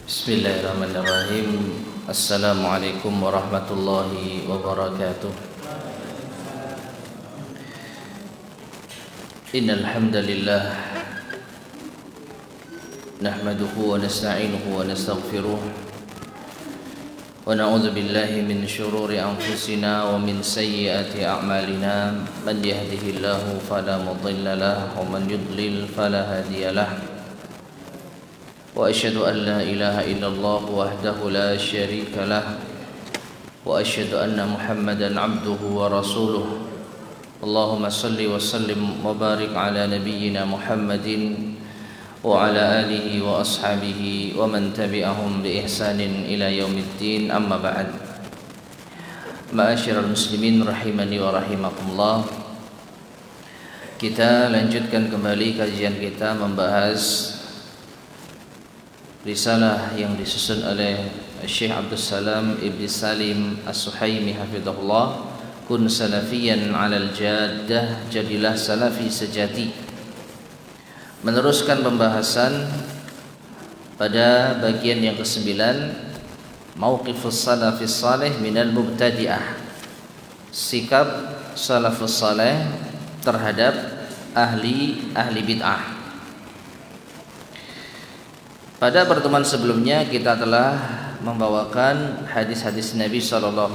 Bismillahirrahmanirrahim. Assalamualaikum warahmatullahi wabarakatuh. Innal hamdalillah nahmaduhu wa nasta'inuhu wa nastaghfiruh wa na'udzu billahi min shururi anfusina wa min sayyiati a'malina. Man yahdihillahu fala mudilla lahu wa man yudlil fala hadiya lahu. وأشهد أن لا إله إلا الله وحده لا شريك له وأشهد أن محمدا عبده ورسوله. اللهم صل وسلم وبارك على نبينا محمد وعلى آله وأصحابه ومن تبعهم بإحسان إلى يوم الدين. أما بعد. Ma'asyiral muslimin rahimani wa rahimakumullah. Kita lanjutkan kembali kajian kita membahas risalah yang disusun oleh Syekh Abdul Salam Ibn Salim As-Suhaimi hafizahullah, Kun salafiyan 'alal jaddah, jadilah salafi sejati. Meneruskan pembahasan pada bagian yang ke-9, Mauqifus salafis salih minal mubtadi'ah, sikap salafus salih terhadap ahli bid'ah. Pada pertemuan sebelumnya kita telah membawakan hadis-hadis Nabi SAW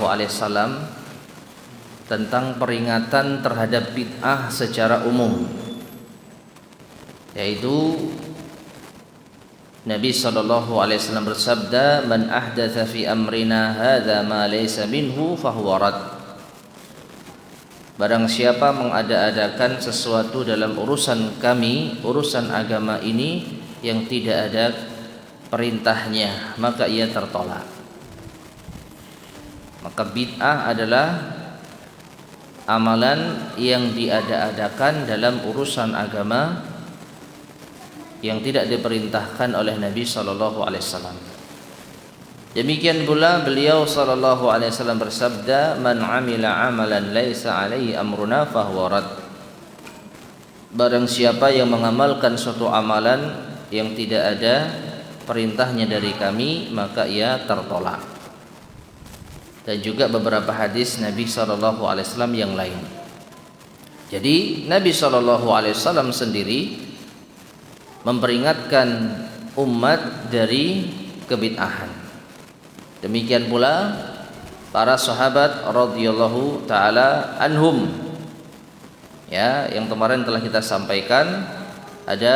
tentang peringatan terhadap bid'ah secara umum, yaitu Nabi SAW bersabda, "Man ahdatha fi amrina hadza ma laysa minhu fahuwa rad." Barang siapa mengada-adakan sesuatu dalam urusan kami, urusan agama ini, yang tidak ada perintahnya, maka ia tertolak. Maka bid'ah adalah amalan yang diada-adakan dalam urusan agama yang tidak diperintahkan oleh Nabi SAW. Demikian pula beliau SAW bersabda, "Man 'amila 'amalan laisa 'alaihi amruna fahuwa rad." Barang siapa yang mengamalkan suatu amalan yang tidak ada perintahnya dari kami, maka ia tertolak. Dan juga beberapa hadis Nabi SAW yang lain. Jadi Nabi SAW sendiri memperingatkan umat dari kebid'ahan. Demikian pula para sahabat radhiyallahu taala anhum, ya, yang kemarin telah kita sampaikan. Ada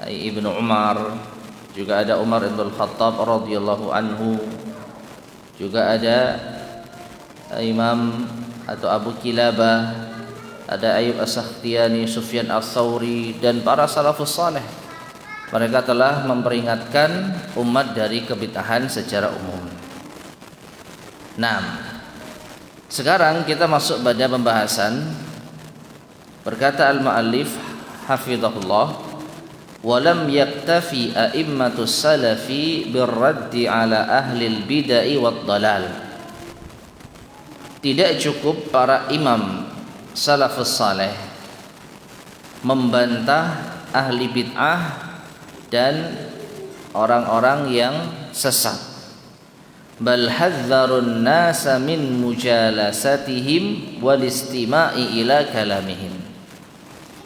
Ibnu Umar, juga ada Umar bin Khattab radhiyallahu anhu, juga ada Imam atau Abu Kilabah, ada Ayyub As-Sakhtiyani, Sufyan Ats-Tsauri, dan para salafus saleh. Mereka telah memperingatkan umat dari kebid'ahan secara umum. Nah, sekarang kita masuk pada pembahasan. Berkata al-muallif hafizahullah, walam yaktafi a'immatus salafi birraddi ala ahlil bid'ah wad dalal. Tidak cukup para imam salafus saleh membantah ahli bid'ah dan orang-orang yang sesat. Bal hadzarun nasa min mujalasatihim wal istima'i ila kalamihim.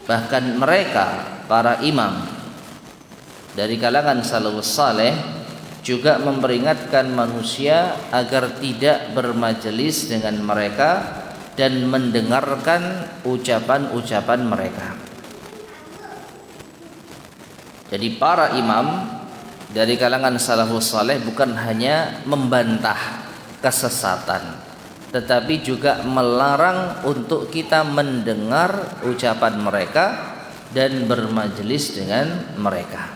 Bahkan mereka, para imam dari kalangan salafus saleh, juga memperingatkan manusia agar tidak bermajelis dengan mereka dan mendengarkan ucapan-ucapan mereka. Jadi para imam dari kalangan salafus saleh bukan hanya membantah kesesatan, tetapi juga melarang untuk kita mendengar ucapan mereka dan bermajelis dengan mereka.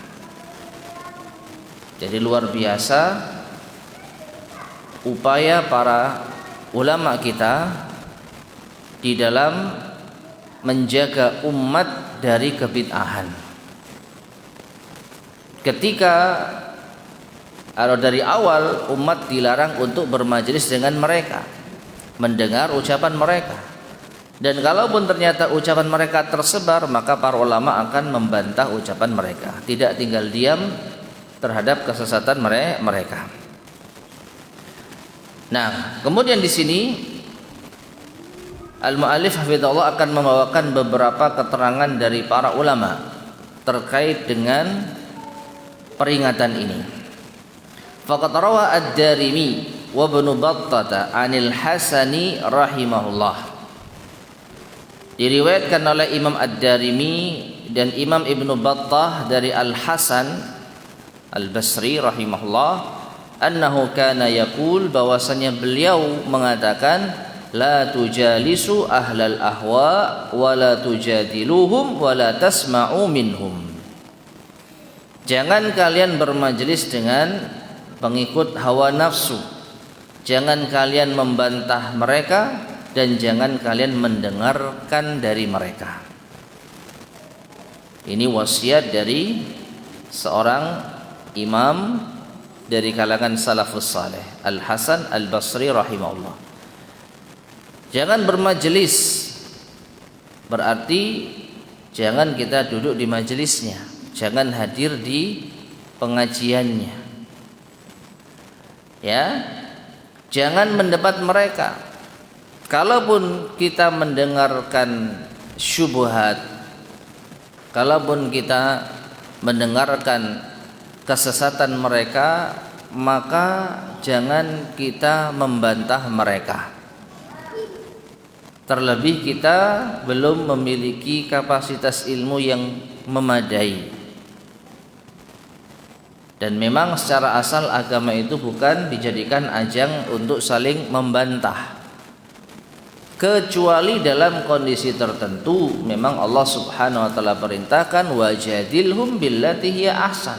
Jadi luar biasa upaya para ulama kita di dalam menjaga umat dari kebid'ahan. Ketika dari awal umat dilarang untuk bermajelis dengan mereka, mendengar ucapan mereka. Dan kalaupun ternyata ucapan mereka tersebar, maka para ulama akan membantah ucapan mereka. Tidak tinggal diam, terhadap kesesatan mereka. Nah, kemudian di sini al-mu'allif hafizahullah akan membawakan beberapa keterangan dari para ulama terkait dengan peringatan ini. Faqad rawa ad-Darimi wa Ibnu Battah 'anil Hasani rahimahullah. Diriwayatkan oleh Imam Ad-Darimi dan Imam Ibnu Battah dari Al-Hasan Al-Basri rahimahullah, annahu kana yaqul, bahwasanya beliau mengatakan, la tujalisu ahlal ahwa wa la tujadiluhum wa la tasma'u minhum. Jangan kalian bermajelis dengan pengikut hawa nafsu, jangan kalian membantah mereka, dan jangan kalian mendengarkan dari mereka. Ini wasiat dari seorang imam dari kalangan salafus saleh, Al-Hasan Al-Basri rahimahullah. Jangan bermajelis berarti jangan kita duduk di majelisnya, jangan hadir di pengajiannya, ya, jangan mendebat mereka. Kalaupun kita mendengarkan syubhat, kalaupun kita mendengarkan kesesatan mereka, maka jangan kita membantah mereka. Terlebih kita belum memiliki kapasitas ilmu yang memadai. Dan memang secara asal agama itu bukan dijadikan ajang untuk saling membantah, kecuali dalam kondisi tertentu. Memang Allah Subhanahu wa taala perintahkan wajadilhum billati hiya ahsan,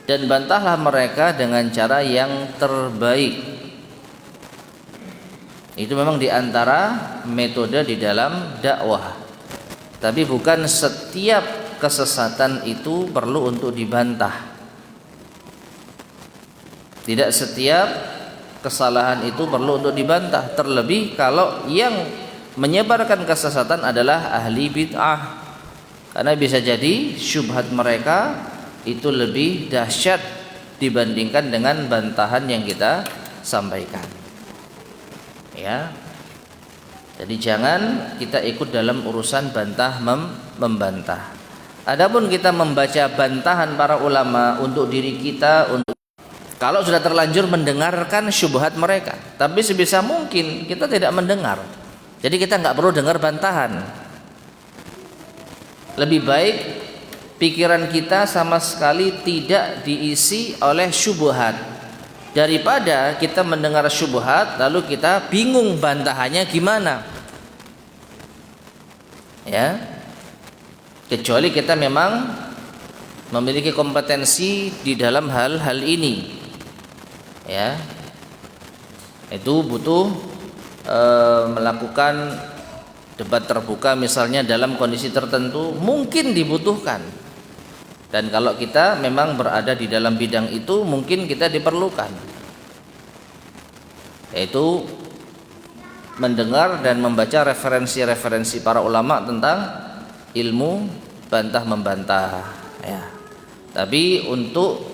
dan bantahlah mereka dengan cara yang terbaik. Itu memang diantara metode di dalam dakwah. Tapi bukan setiap kesesatan itu perlu untuk dibantah. Tidak setiap kesalahan itu perlu untuk dibantah. Terlebih kalau yang menyebarkan kesesatan adalah ahli bid'ah. Karena bisa jadi syubhat mereka itu lebih dahsyat dibandingkan dengan bantahan yang kita sampaikan. Ya. Jadi jangan kita ikut dalam urusan bantah membantah. Adapun kita membaca bantahan para ulama untuk diri kita, untuk kalau sudah terlanjur mendengarkan syubhat mereka, tapi sebisa mungkin kita tidak mendengar. Jadi kita nggak perlu dengar bantahan. Lebih baik pikiran kita sama sekali tidak diisi oleh syubhat, daripada kita mendengar syubhat lalu kita bingung bantahannya gimana. Ya. Kecuali kita memang memiliki kompetensi di dalam hal-hal ini. Ya. Itu butuh melakukan debat terbuka misalnya dalam kondisi tertentu, mungkin dibutuhkan. Dan kalau kita memang berada di dalam bidang itu, mungkin kita diperlukan, yaitu mendengar dan membaca referensi-referensi para ulama tentang ilmu bantah membantah. Ya. Tapi untuk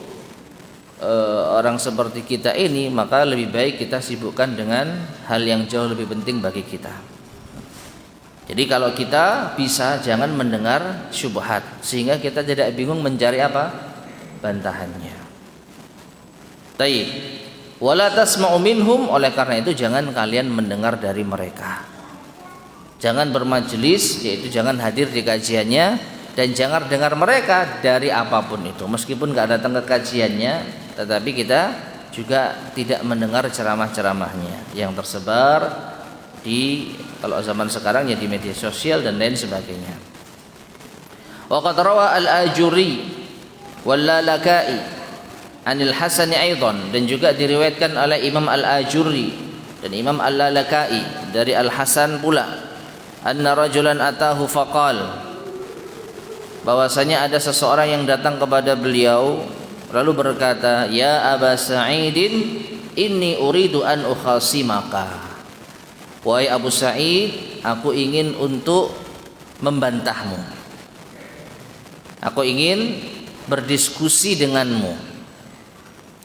orang seperti kita ini, maka lebih baik kita sibukkan dengan hal yang jauh lebih penting bagi kita. Jadi kalau kita bisa jangan mendengar syubhat, sehingga kita tidak bingung mencari apa? Bantahannya. Taib. Wala tasma'u minhum, oleh karena itu jangan kalian mendengar dari mereka. Jangan bermajelis, yaitu jangan hadir di kajiannya, dan jangan dengar mereka dari apapun itu. Meskipun enggak datang ke kajiannya, tetapi kita juga tidak mendengar ceramah-ceramahnya yang tersebar di, kalau zaman sekarang ya di media sosial dan lain sebagainya. Wa qad rawa al-Ajuri wal Lalaka'i 'anil Hasan aidan, dan juga diriwayatkan oleh Imam Al-Ajuri dan Imam Al-Lalaka'i dari Al-Hasan pula, anna rajulan atahu faqal, bahwasanya ada seseorang yang datang kepada beliau lalu berkata, ya Aba Sa'idin, inni uridu an ukhasimaka. Wahai Abu Sa'id, aku ingin untuk membantahmu. Aku ingin berdiskusi denganmu.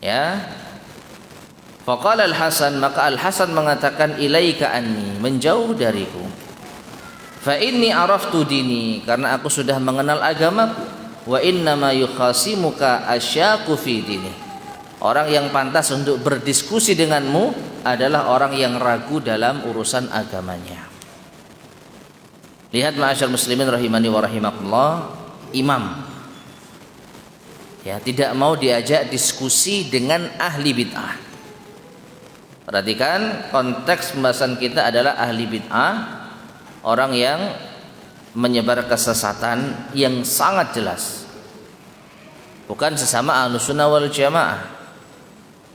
Ya. Faqala Al-Hasan, maka Al-Hasan mengatakan ilaika anni, menjauh dariku. Fa inni araftu dini, karena aku sudah mengenal agamaku. Wa inna ma yukhasimuka asyaqu fi dini. Orang yang pantas untuk berdiskusi denganmu adalah orang yang ragu dalam urusan agamanya. Lihat ma'asyar muslimin rahimani wa rahimakumullah, imam ya tidak mau diajak diskusi dengan ahli bid'ah. Perhatikan konteks pembahasan kita adalah ahli bid'ah, orang yang menyebar kesesatan yang sangat jelas, bukan sesama ahlus sunnah wal jamaah.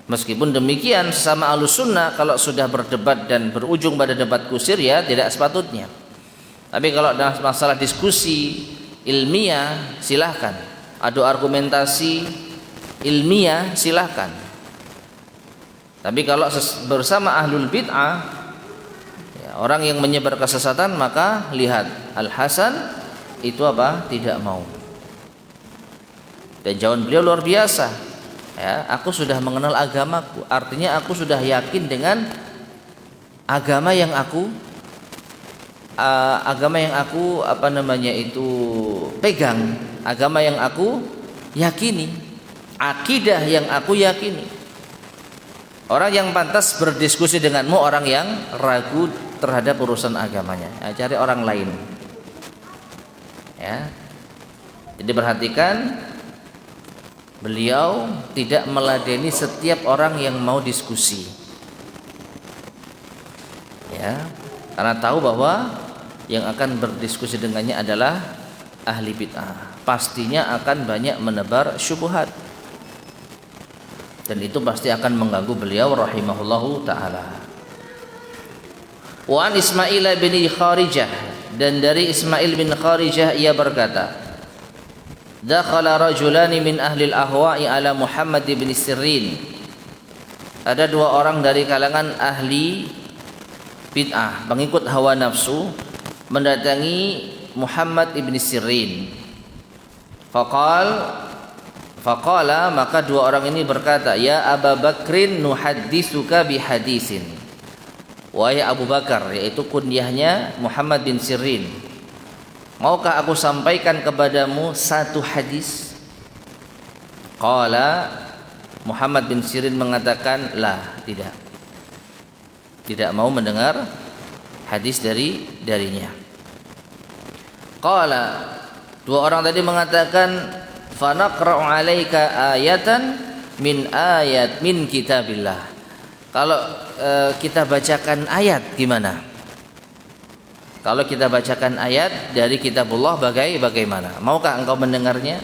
Meskipun demikian, sesama ahlus sunnah kalau sudah berdebat dan berujung pada debat kusir ya tidak sepatutnya. Tapi kalau dalam masalah diskusi ilmiah silahkan, adu argumentasi ilmiah silahkan. Tapi kalau bersama ahlul bid'ah ya, orang yang menyebar kesesatan, maka lihat Al-Hasan itu apa? Tidak mau. Dan jawaban beliau luar biasa. Ya, aku sudah mengenal agamaku, artinya aku sudah yakin dengan agama yang aku pegang, agama yang aku yakini, akidah yang aku yakini. Orang yang pantas berdiskusi denganmu orang yang ragu terhadap urusan agamanya. Ya, cari orang lain. Ya. Jadi perhatikan, beliau tidak meladeni setiap orang yang mau diskusi. Ya, karena tahu bahwa yang akan berdiskusi dengannya adalah ahli bid'ah. Pastinya akan banyak menebar syubhat. Dan itu pasti akan mengganggu beliau rahimahullahu ta'ala. Wa an Ismail bin Kharijah, dan dari Ismail bin Kharijah ia berkata, dakhala rajulani min ahli al-ahwa'i ala Muhammad bin Sirin. Ada dua orang dari kalangan ahli bid'ah, pengikut hawa nafsu, mendatangi Muhammad ibn Sirin. Faqala, maka dua orang ini berkata, ya Abu Bakrin nuhadditsuka bihadisin. Wahai Abu Bakar, yaitu kunyahnya Muhammad bin Sirin, maukah aku sampaikan kepadamu satu hadis? Qala, Muhammad bin Sirin mengatakan, la, tidak. Tidak mau mendengar hadis darinya. Qala, dua orang tadi mengatakan, fa naqra'u 'alaika ayatan min kitabillah. Kalau kita bacakan ayat gimana? Kalau kita bacakan ayat dari kitabullah bagaimana? Maukah engkau mendengarnya?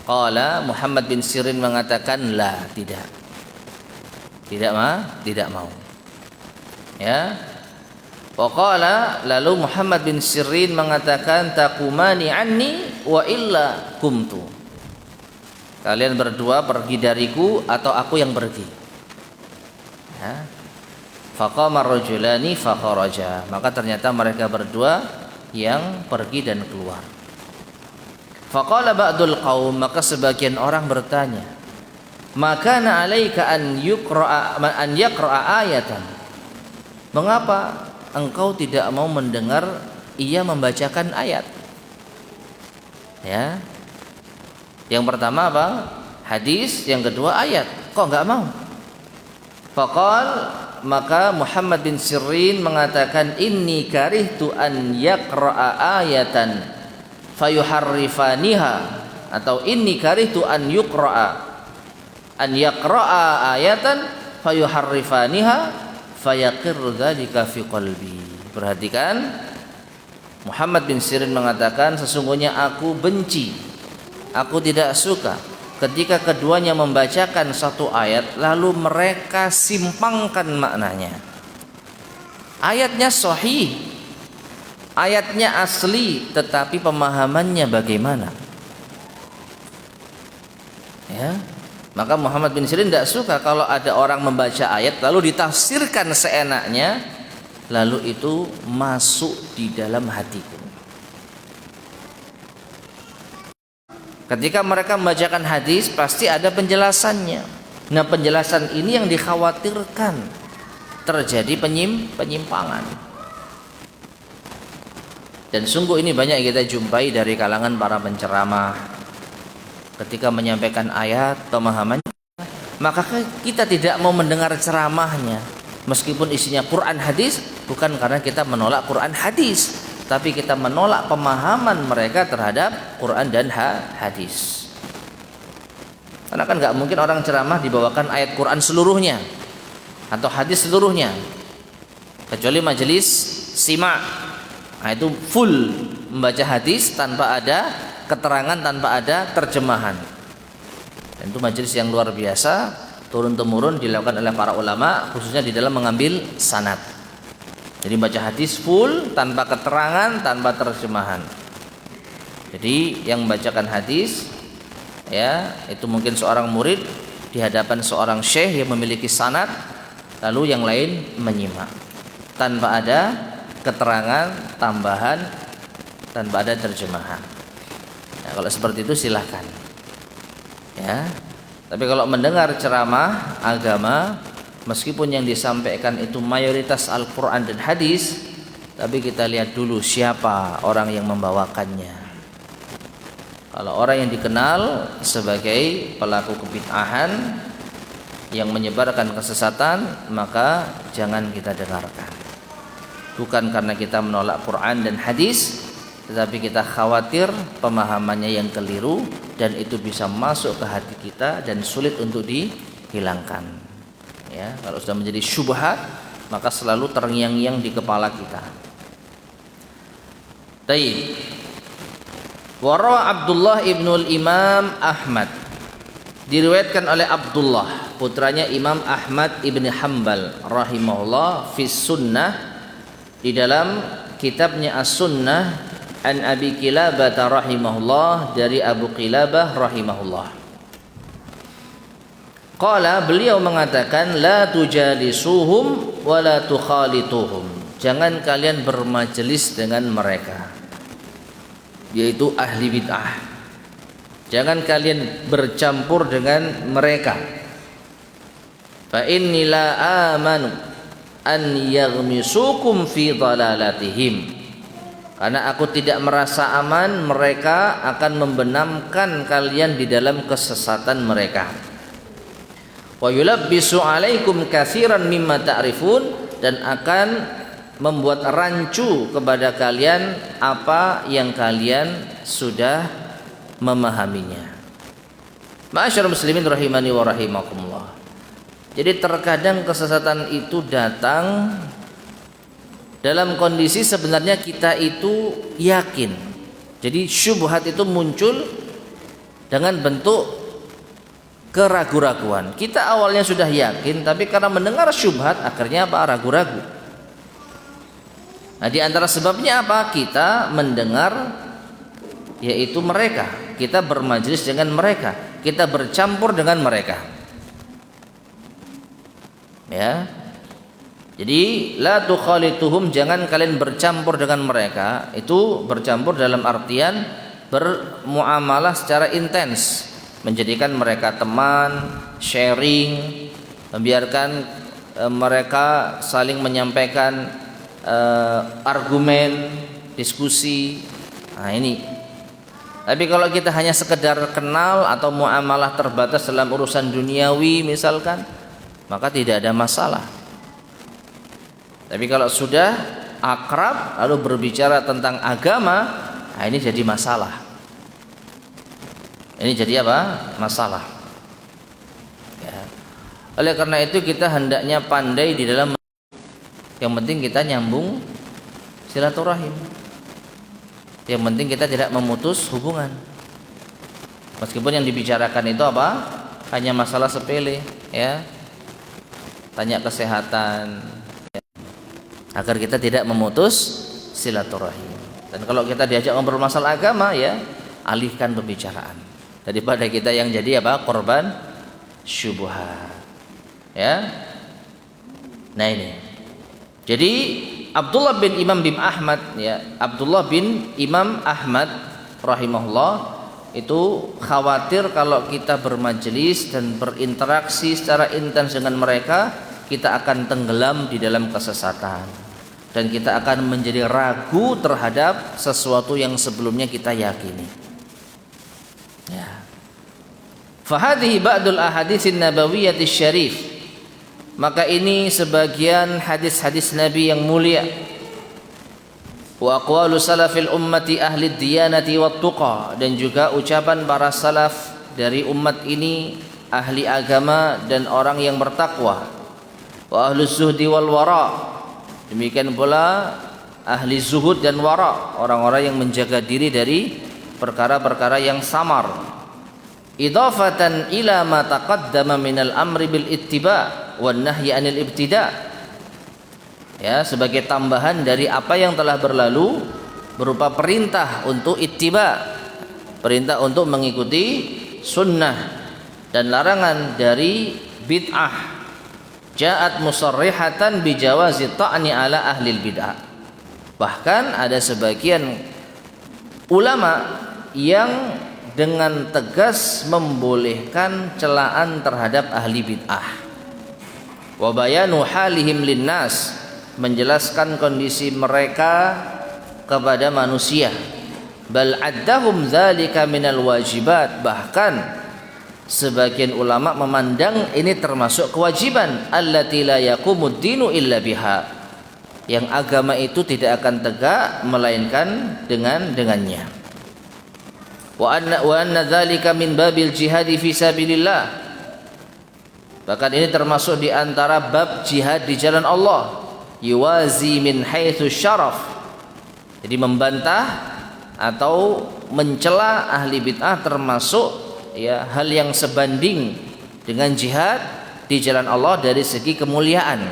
Qala, Muhammad bin Sirin mengatakan, la, tidak. Tidak mau. Ya. Waqala, lalu Muhammad bin Sirin mengatakan, taqumani anni wa illa kumtu. Kalian berdua pergi dariku atau aku yang pergi. Ya. Faqama rajulani fakharaja. Maka ternyata mereka berdua yang pergi dan keluar. Faqala ba'dul qaum, maka sebagian orang bertanya, makana 'alaika an yaqra'a ayatan. Mengapa engkau tidak mau mendengar ia membacakan ayat? Ya. Yang pertama apa? Hadis, yang kedua ayat. Kok enggak mau? Faqal, maka Muhammad bin Sirin mengatakan, inni karihtu an yaqra'a ayatan fayuharrifaniha, atau inni karihtu an yaqra'a ayatan fayuharrifaniha fayaqir dzalika fi qalbi. Perhatikan, Muhammad bin Sirin mengatakan, sesungguhnya aku benci, aku tidak suka ketika keduanya membacakan satu ayat lalu mereka simpangkan maknanya. Ayatnya sahih, ayatnya asli, tetapi pemahamannya bagaimana? Ya. Maka Muhammad bin Sirin tidak suka kalau ada orang membaca ayat lalu ditafsirkan seenaknya, lalu itu masuk di dalam hatiku. Ketika mereka membacakan hadis pasti ada penjelasannya. Nah, penjelasan ini yang dikhawatirkan terjadi penyimpangan. Dan sungguh ini banyak kita jumpai dari kalangan para penceramah ketika menyampaikan ayat pemahamannya, maka kita tidak mau mendengar ceramahnya meskipun isinya Quran hadis, bukan karena kita menolak Quran hadis, tapi kita menolak pemahaman mereka terhadap Quran dan hadis. Karena kan nggak mungkin orang ceramah dibawakan ayat Quran seluruhnya atau hadis seluruhnya, kecuali majelis sima'. Nah, itu full membaca hadis tanpa ada keterangan, tanpa ada terjemahan. Dan itu majelis yang luar biasa, turun temurun dilakukan oleh para ulama, khususnya di dalam mengambil sanad. Jadi baca hadis full tanpa keterangan, tanpa terjemahan. Jadi yang membacakan hadis, ya, itu mungkin seorang murid di hadapan seorang syekh yang memiliki sanad, lalu yang lain menyimak tanpa ada keterangan tambahan, tanpa ada terjemahan. Nah, kalau seperti itu silahkan, ya. Tapi kalau mendengar ceramah agama, meskipun yang disampaikan itu mayoritas Al-Quran dan hadis, tapi kita lihat dulu siapa orang yang membawakannya. Kalau orang yang dikenal sebagai pelaku kebid'ahan yang menyebarkan kesesatan, maka jangan kita dengarkan. Bukan karena kita menolak Quran dan hadis, tetapi kita khawatir pemahamannya yang keliru dan itu bisa masuk ke hati kita dan sulit untuk dihilangkan. Ya, kalau sudah menjadi syubhat, maka selalu terngiang-ngiang di kepala kita. Baik. Warawa Abdullah ibnul Imam Ahmad, diriwayatkan oleh Abdullah putranya Imam Ahmad ibn Hanbal rahimahullah fi sunnah, di dalam kitabnya As-Sunnah, an Abi Qilabah rahimahullah, dari Abu Qilabah rahimahullah. Qala, beliau mengatakan, la tujalisuhum wa la tukhalituhum, jangan kalian bermajelis dengan mereka, yaitu ahli bid'ah. Jangan kalian bercampur dengan mereka. Fa inni la amanu an yaghmisukum fi dhalalatihim, karena aku tidak merasa aman mereka akan membenamkan kalian di dalam kesesatan mereka. Wa yulabbisu alaikum katsiran mimma ta'rifun, dan akan membuat rancu kepada kalian apa yang kalian sudah memahaminya. Ma'asyiral muslimin rahimani wa rahimakumullah. Jadi terkadang kesesatan itu datang dalam kondisi sebenarnya kita itu yakin. Jadi syubhat itu muncul dengan bentuk keraguan-raguan. Kita awalnya sudah yakin, tapi karena mendengar syubhat akhirnya apa? Ragu-ragu. Nah, di antara sebabnya apa? Kita mendengar yaitu mereka, kita bermajelis dengan mereka, kita bercampur dengan mereka. Ya. Jadi la tukhalituhum, jangan kalian bercampur dengan mereka. Itu bercampur dalam artian bermuamalah secara intens, menjadikan mereka teman, sharing, membiarkan mereka saling menyampaikan argumen, diskusi. Nah, ini. Tapi kalau kita hanya sekedar kenal atau muamalah terbatas dalam urusan duniawi misalkan, maka tidak ada masalah. Tapi kalau sudah akrab lalu berbicara tentang agama, nah ini jadi masalah. Ini jadi apa? Masalah. Ya. Oleh karena itu kita hendaknya pandai di dalam, yang penting kita nyambung silaturahim. Yang penting kita tidak memutus hubungan. Meskipun yang dibicarakan itu apa? Hanya masalah sepele, ya. Tanya kesehatan, ya. Agar kita tidak memutus silaturahim. Dan kalau kita diajak ngobrol masalah agama, ya, alihkan pembicaraan daripada kita yang jadi apa? Korban syubhat. Ya. Nah ini. Jadi Abdullah bin Imam bin Ahmad, ya, Abdullah bin Imam Ahmad rahimahullah, itu khawatir kalau kita bermajelis dan berinteraksi secara intens dengan mereka, kita akan tenggelam di dalam kesesatan dan kita akan menjadi ragu terhadap sesuatu yang sebelumnya kita yakini. Ya. Fahadhihi ba'dul ahaditsin nabawiyyati syarif. Maka ini sebagian hadis-hadis Nabi yang mulia. Wa aqwalu salafil ummati ahli diyanati wat tuqa, dan juga ucapan para salaf dari umat ini, ahli agama dan orang yang bertakwa. Wa ahlus zuhdi wal wara, demikian pula ahli zuhud dan wara, orang-orang yang menjaga diri dari perkara-perkara yang samar. Idafatan ila ma taqaddama minal amri bil ittiba wan nahyi anil ibtida, ya, sebagai tambahan dari apa yang telah berlalu berupa perintah untuk ittiba, perintah untuk mengikuti sunnah, dan larangan dari bid'ah. Ja'at musarrihatan bijawazi ta'ni ala ahli bid'ah. Bahkan ada sebagian ulama yang dengan tegas membolehkan celaan terhadap ahli bid'ah. Wa bayanu halihim linnas, menjelaskan kondisi mereka kepada manusia. Bal addahum dzalika minal wajibat, bahkan sebagian ulama memandang ini termasuk kewajiban, allati la yaqumud dinu illa biha, yang agama itu tidak akan tegak melainkan dengannya. Wa anna dzalika min babil jihadi fi sabilillah, bahkan ini termasuk di antara bab jihad di jalan Allah. Yuwazi min haitsu syaraf, jadi membantah atau mencela ahli bid'ah termasuk, ya, hal yang sebanding dengan jihad di jalan Allah dari segi kemuliaan.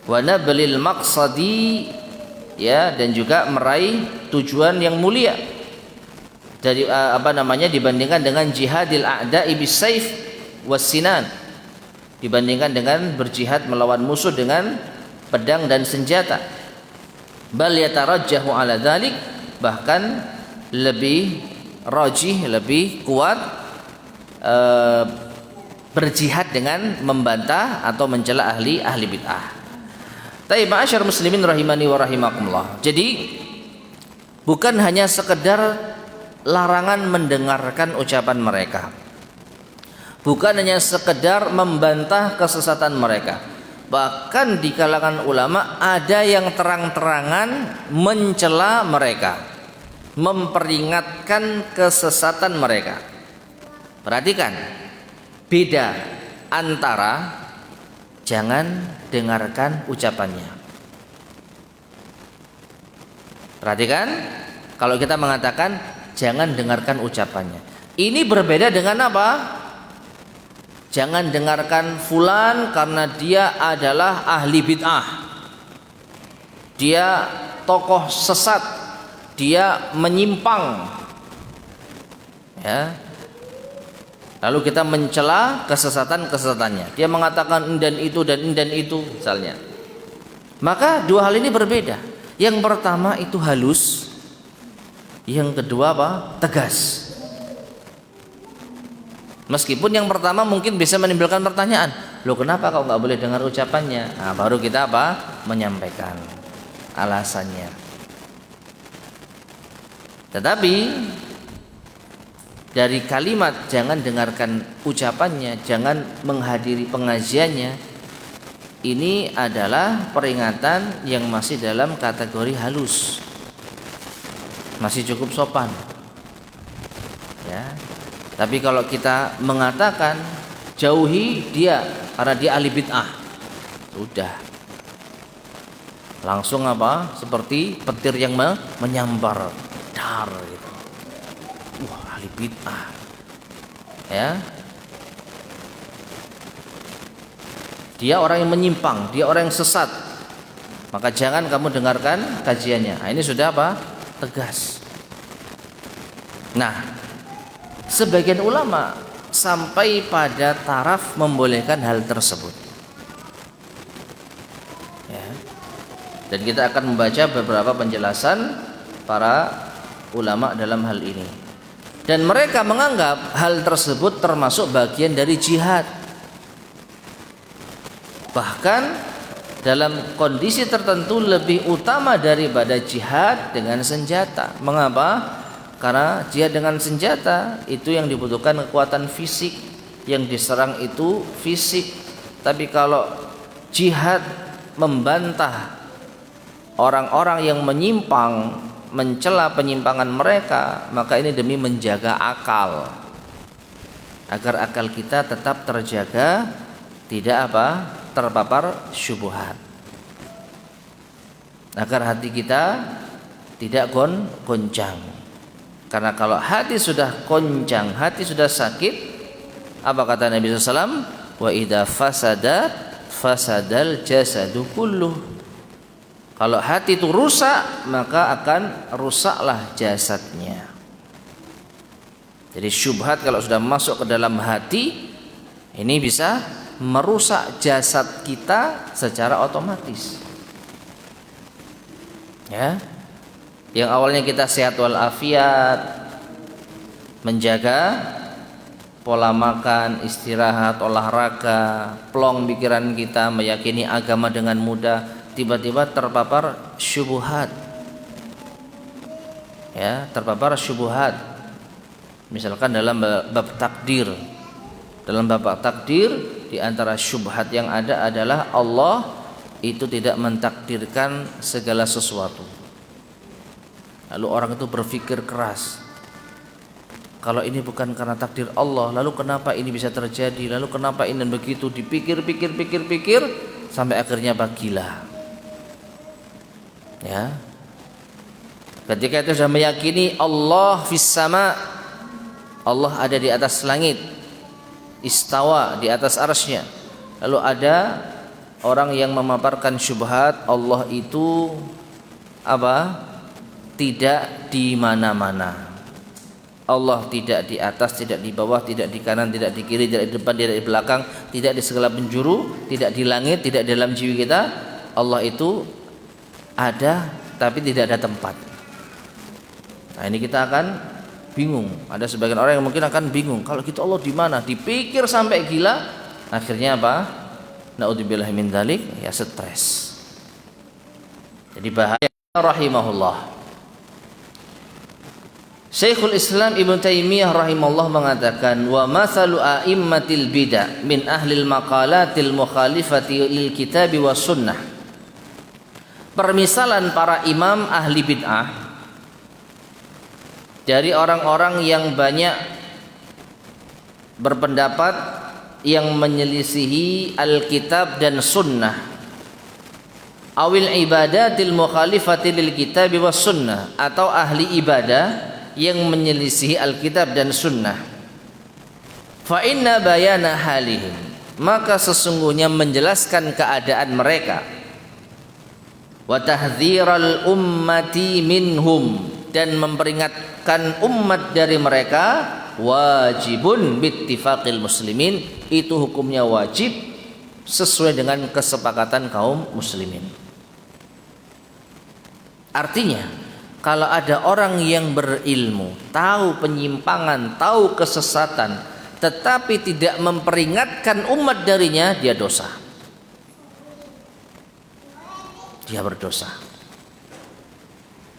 Wa nablil maqsadi, ya, dan juga meraih tujuan yang mulia dari dibandingkan dengan jihadil a'da'i bisayf wassinan, dibandingkan dengan berjihad melawan musuh dengan pedang dan senjata. Bal yatarajjahu ala dzalik, bahkan lebih rajih, lebih kuat berjihad dengan membantah atau mencela ahli bid'ah. Tapi ma'asyar muslimin rahimani wa rahimakumullah. Jadi bukan hanya sekedar larangan mendengarkan ucapan mereka, bukan hanya sekedar membantah kesesatan mereka, bahkan di kalangan ulama ada yang terang-terangan mencela mereka, memperingatkan kesesatan mereka. Perhatikan, beda antara jangan dengarkan ucapannya. Perhatikan, kalau kita mengatakan jangan dengarkan ucapannya, ini berbeda dengan apa? Jangan dengarkan fulan karena dia adalah ahli bid'ah, dia tokoh sesat, dia menyimpang, ya. Lalu kita mencela kesesatan-kesesatannya, dia mengatakan dan itu misalnya. Maka dua hal ini berbeda. Yang pertama itu halus, yang kedua apa? Tegas. Meskipun yang pertama mungkin bisa menimbulkan pertanyaan, loh kenapa kau nggak boleh dengar ucapannya? Nah, baru kita apa? Menyampaikan alasannya. Tetapi dari kalimat jangan dengarkan ucapannya, jangan menghadiri pengajiannya, ini adalah peringatan yang masih dalam kategori halus, masih cukup sopan, ya. Tapi kalau kita mengatakan jauhi dia karena dia ahli bid'ah, sudah langsung apa? Seperti petir yang menyambar, dar gitu. Wah, ahli bid'ah, ya. Dia orang yang menyimpang, dia orang yang sesat, maka jangan kamu dengarkan kajiannya. Nah, ini sudah apa? Tegas. Nah, sebagian ulama sampai pada taraf membolehkan hal tersebut, ya. Dan kita akan membaca beberapa penjelasan para ulama dalam hal ini. Dan mereka menganggap hal tersebut termasuk bagian dari jihad. Bahkan dalam kondisi tertentu lebih utama daripada jihad dengan senjata. Mengapa? Karena jihad dengan senjata itu yang dibutuhkan kekuatan fisik, yang diserang itu fisik. Tapi kalau jihad membantah orang-orang yang menyimpang, mencela penyimpangan mereka, maka ini demi menjaga akal, agar akal kita tetap terjaga, tidak terpapar syubhat, agar hati kita tidak goncang. Karena kalau hati sudah goncang, hati sudah sakit, apa kata Nabi SAW? Wa idza fasadat fasadal jasadu kulluh. Kalau hati itu rusak, maka akan rusaklah jasadnya. Jadi syubhat kalau sudah masuk ke dalam hati, ini bisa merusak jasad kita secara otomatis. Ya. Yang awalnya kita sehat walafiat, menjaga pola makan, istirahat, olahraga, plong pikiran kita, meyakini agama dengan mudah, tiba-tiba terpapar syubhat. Ya, terpapar syubhat. Misalkan dalam bab takdir. Dalam bab takdir, di antara syubhat yang ada adalah Allah itu tidak mentakdirkan segala sesuatu. Lalu orang itu berpikir keras, kalau ini bukan karena takdir Allah, lalu kenapa ini bisa terjadi, lalu kenapa ini dan begitu, dipikir-pikir sampai akhirnya gila. Ya, ketika itu sudah meyakini Allah fis sama, Allah ada di atas langit, istawa di atas arsy-Nya. Lalu ada orang yang memaparkan syubhat, Allah itu tidak di mana-mana. Allah tidak di atas, tidak di bawah, tidak di kanan, tidak di kiri, tidak di depan, tidak di belakang, tidak di segala penjuru, tidak di langit, tidak dalam jiwa kita. Allah itu ada tapi tidak ada tempat. Nah, ini kita akan bingung. Ada sebagian orang yang mungkin akan bingung, kalau gitu Allah di mana? Dipikir sampai gila, akhirnya Naudzubillah min dzalik, ya stres. Jadi bahaya. Rahimahullah. Syekhul Islam Ibnu Taimiyah rahimahullah mengatakan, wa mathalu a'immatil bid'ah min ahlil maqalatil mukhalifati lil kitabi was sunnah. Permisalan para imam ahli bid'ah dari orang-orang yang banyak berpendapat yang menyelisihi Alkitab dan Sunnah, awil ibadatil mukhalifati lil kitabi was sunnah, atau ahli ibadah yang menyelisihi Alkitab dan Sunnah. Fa inna bayana halihim, maka sesungguhnya menjelaskan keadaan mereka, wa tahdziral ummati minhum, dan memperingatkan umat dari mereka, wajibun bittifaqil muslimin, itu hukumnya wajib sesuai dengan kesepakatan kaum muslimin. Artinya, kalau ada orang yang berilmu, tahu penyimpangan, tahu kesesatan, tetapi tidak memperingatkan umat darinya, dia dosa. Dia berdosa.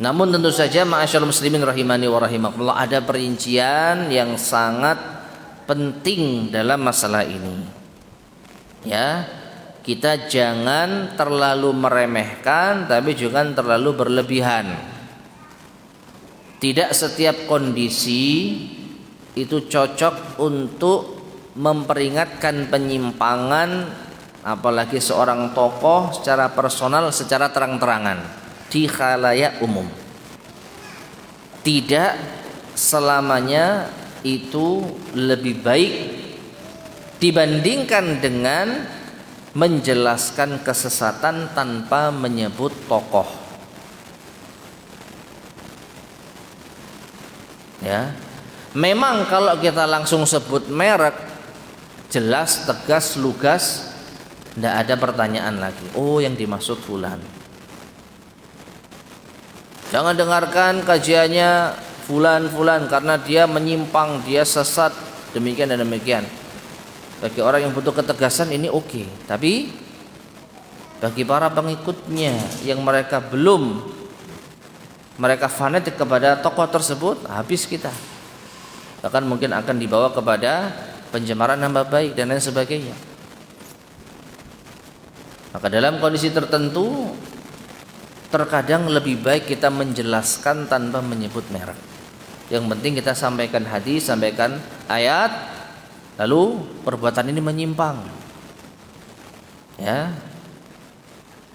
Namun tentu saja ma'asyarul muslimin rahimani wa rahimakumullah, ada perincian yang sangat penting dalam masalah ini. Ya, kita jangan terlalu meremehkan, tapi juga terlalu berlebihan. Tidak setiap kondisi itu cocok untuk memperingatkan penyimpangan, apalagi seorang tokoh secara personal, secara terang-terangan di khalayak umum. Tidak selamanya itu lebih baik dibandingkan dengan menjelaskan kesesatan tanpa menyebut tokoh. Ya, memang kalau kita langsung sebut merek, jelas, tegas, lugas, tidak ada pertanyaan lagi. Oh, yang dimaksud fulan. Jangan dengarkan kajiannya fulan karena dia menyimpang, dia sesat, demikian dan demikian. Bagi orang yang butuh ketegasan ini oke. Tapi bagi para pengikutnya yang mereka fanatik kepada tokoh tersebut, habis kita. Bahkan mungkin akan dibawa kepada pencemaran nama baik dan lain sebagainya. Maka dalam kondisi tertentu terkadang lebih baik kita menjelaskan tanpa menyebut merek. Yang penting kita sampaikan hadis, sampaikan ayat, lalu perbuatan ini menyimpang. Ya.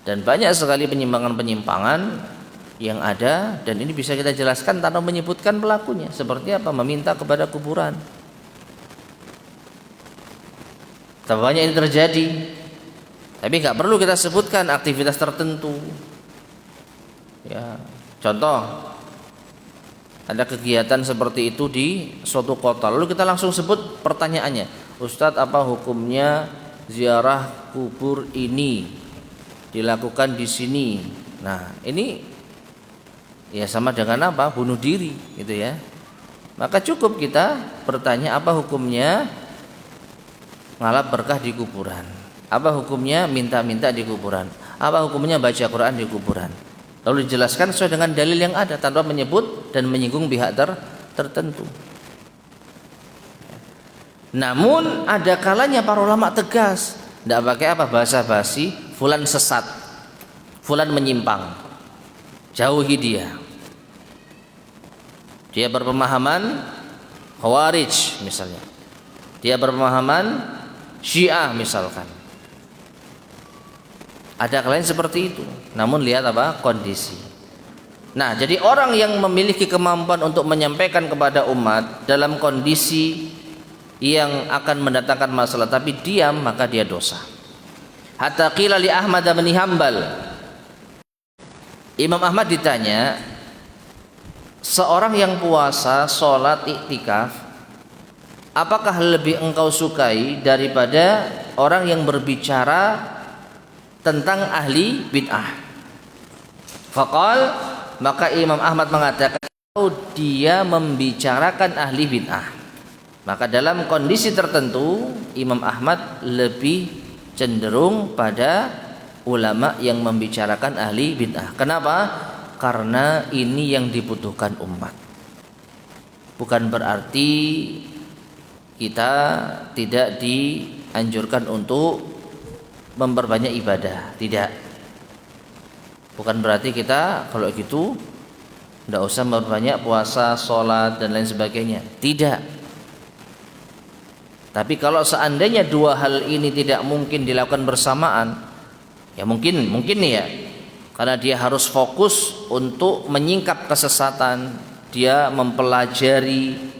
Dan banyak sekali penyimpangan-penyimpangan yang ada, dan ini bisa kita jelaskan tanpa menyebutkan pelakunya. Seperti apa? Meminta kepada kuburan. Tapi banyak ini terjadi. Tapi nggak perlu kita sebutkan aktivitas tertentu. Ya, contoh, ada kegiatan seperti itu di suatu kota. Lalu kita langsung sebut pertanyaannya, Ustadz, apa hukumnya ziarah kubur ini dilakukan di sini? Nah, ini ya sama dengan apa? Bunuh diri, gitu ya. Maka cukup kita bertanya, apa hukumnya ngalap berkah di kuburan? Apa hukumnya minta-minta di kuburan? Apa hukumnya baca Quran di kuburan? Lalu dijelaskan sesuai dengan dalil yang ada tanpa menyebut dan menyinggung pihak tertentu. Namun ada kalanya para ulama tegas, tidak pakai apa bahasa basi, fulan sesat, fulan menyimpang, jauhi dia. Dia berpemahaman Khawarij misalnya, dia berpemahaman Syiah misalkan. Ada kalian seperti itu. Namun lihat apa kondisi. Nah, jadi orang yang memiliki kemampuan untuk menyampaikan kepada umat dalam kondisi yang akan mendatangkan masalah tapi diam, maka dia dosa. Hatta qila li Ahmad bin Hanbal. Imam Ahmad ditanya, seorang yang puasa, sholat, iktikaf, apakah lebih engkau sukai daripada orang yang berbicara tentang ahli bid'ah? Faqal, maka Imam Ahmad mengatakan, kalau dia membicarakan ahli bid'ah, maka dalam kondisi tertentu Imam Ahmad lebih cenderung pada ulama yang membicarakan ahli bid'ah. Kenapa? Karena ini yang dibutuhkan umat. Bukan berarti kita tidak dianjurkan untuk memperbanyak ibadah, tidak. Bukan berarti kita kalau gitu tidak usah memperbanyak puasa, sholat dan lain sebagainya, tidak. Tapi kalau seandainya dua hal ini tidak mungkin dilakukan bersamaan, ya mungkin nih ya, karena dia harus fokus untuk menyingkap kesesatan, dia mempelajari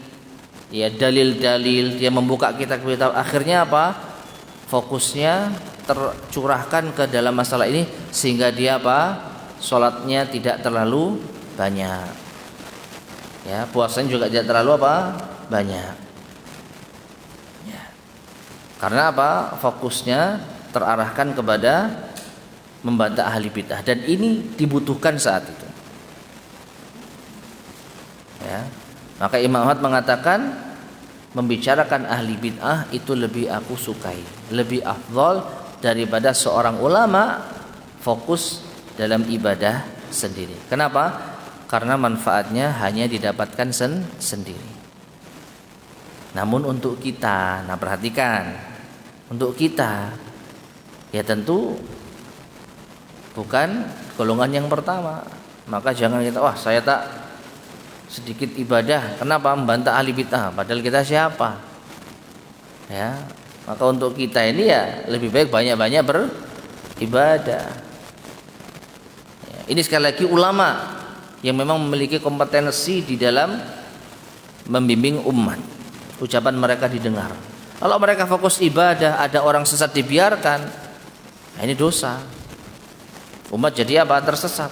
ya dalil-dalil, dia membuka kitab-kitab, akhirnya apa? Fokusnya tercurahkan ke dalam masalah ini sehingga dia apa? Sholatnya tidak terlalu banyak. Ya, puasanya juga tidak terlalu apa? Banyak. Ya. Karena apa? Fokusnya terarahkan kepada membantah ahli bid'ah dan ini dibutuhkan saat itu. Ya. Maka Imam Ahmad mengatakan membicarakan ahli bid'ah itu lebih aku sukai, lebih afdal daripada seorang ulama fokus dalam ibadah sendiri. Kenapa? Karena manfaatnya hanya didapatkan sendiri. Namun untuk kita, nah perhatikan, untuk kita ya tentu bukan golongan yang pertama. Maka jangan kita, wah saya tak sedikit ibadah, kenapa membantah ahli bid'ah? Padahal kita siapa? Ya. Maka untuk kita ini ya lebih baik banyak-banyak beribadah. Ya, ini sekali lagi ulama yang memang memiliki kompetensi di dalam membimbing umat. Ucapan mereka didengar. Kalau mereka fokus ibadah, ada orang sesat dibiarkan, nah ini dosa. Umat jadi apa? Tersesat.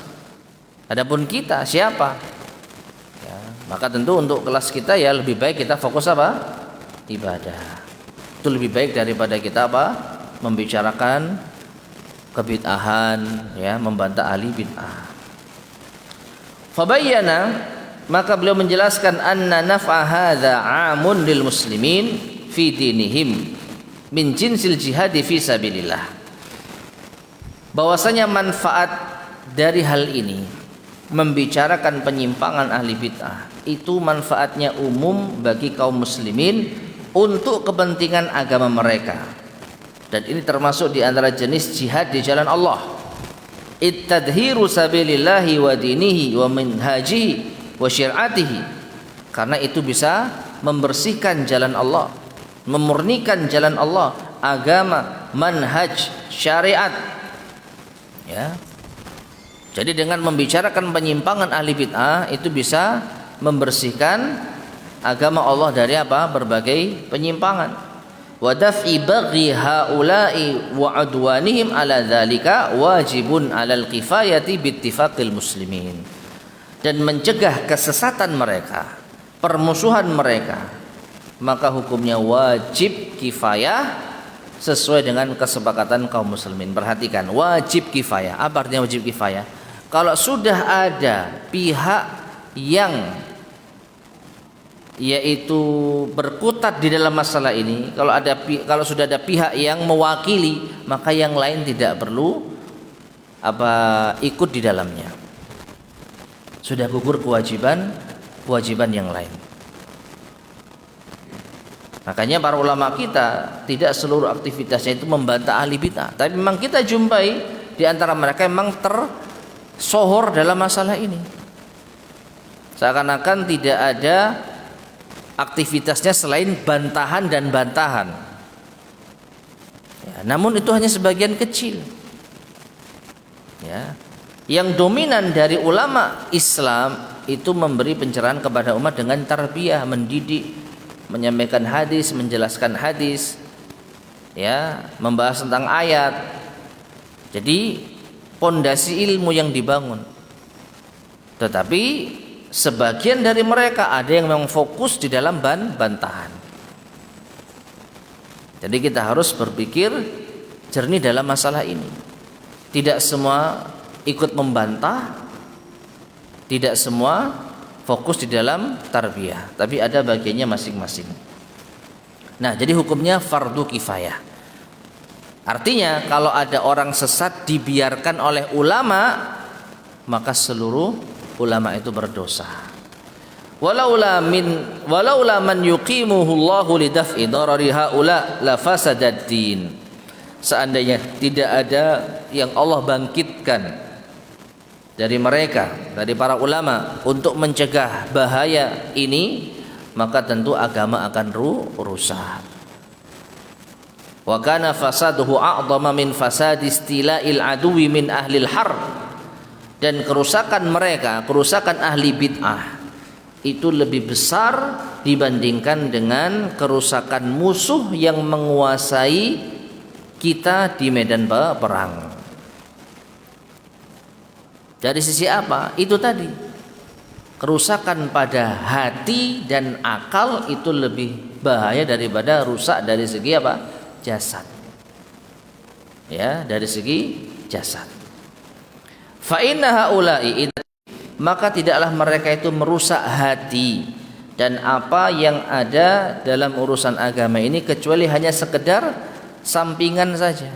Adapun kita siapa? Ya, maka tentu untuk kelas kita ya lebih baik kita fokus apa? Ibadah. Itu lebih baik daripada kita apa? Membicarakan kebid'ahan, ya, membantah ahli bid'ah. Fabayyana, maka beliau menjelaskan anna naf'a hadza 'amun lil muslimin fi dinihim min jinsil jihad fi sabilillah. Bahwasanya manfaat dari hal ini membicarakan penyimpangan ahli bid'ah itu manfaatnya umum bagi kaum muslimin untuk kepentingan agama mereka. Dan ini termasuk di antara jenis jihad di jalan Allah. Ittadhiru sabilillahi wa dinihi wa minhajihi wa syir'atihi. Karena itu bisa membersihkan jalan Allah, memurnikan jalan Allah, agama, manhaj, syariat. Ya. Jadi dengan membicarakan penyimpangan ahli bid'ah itu bisa membersihkan agama Allah dari apa? Berbagai penyimpangan. Wa daf'i baghi haula'i wa adwanihim ala dzalika wajibun 'alal kifayati bittifaqil muslimin. Dan mencegah kesesatan mereka, permusuhan mereka, maka hukumnya wajib kifayah sesuai dengan kesepakatan kaum muslimin. Perhatikan, wajib kifayah. Apa artinya wajib kifayah? Kalau sudah ada pihak yang yaitu berkutat di dalam masalah ini, kalau sudah ada pihak yang mewakili, maka yang lain tidak perlu ikut di dalamnya. Sudah gugur kewajiban yang lain. Makanya para ulama kita tidak seluruh aktivitasnya itu membantah ahli bid'ah, tapi memang kita jumpai di antara mereka memang tersohor dalam masalah ini. Seakan-akan tidak ada aktivitasnya selain bantahan dan bantahan. Ya, namun itu hanya sebagian kecil. Ya. Yang dominan dari ulama Islam itu memberi pencerahan kepada umat dengan tarbiyah, mendidik, menyampaikan hadis, menjelaskan hadis, ya, membahas tentang ayat. Jadi pondasi ilmu yang dibangun. Tetapi sebagian dari mereka ada yang memang fokus di dalam bantahan. Jadi kita harus berpikir jernih dalam masalah ini. Tidak semua ikut membantah, tidak semua fokus di dalam tarbiyah, tapi ada bagiannya masing-masing. Nah, jadi hukumnya fardu kifayah. Artinya kalau ada orang sesat dibiarkan oleh ulama, maka seluruh ulama itu berdosa. Walaula man yuqimuhu Allahu lidaf'i darari haula la fasadad din. Seandainya tidak ada yang Allah bangkitkan dari mereka, dari para ulama untuk mencegah bahaya ini, maka tentu agama akan rusak. Wa kana fasaduhu a'dhama min fasadi istila'il aduwi min ahlil harb. Dan kerusakan mereka, kerusakan ahli bid'ah itu lebih besar dibandingkan dengan kerusakan musuh yang menguasai kita di medan perang. Dari sisi apa? Itu tadi, kerusakan pada hati dan akal itu lebih bahaya daripada rusak dari segi apa? Jasad. Ya, dari segi jasad. Fa inna haula'i, maka tidaklah mereka itu merusak hati dan apa yang ada dalam urusan agama ini kecuali hanya sekedar sampingan saja.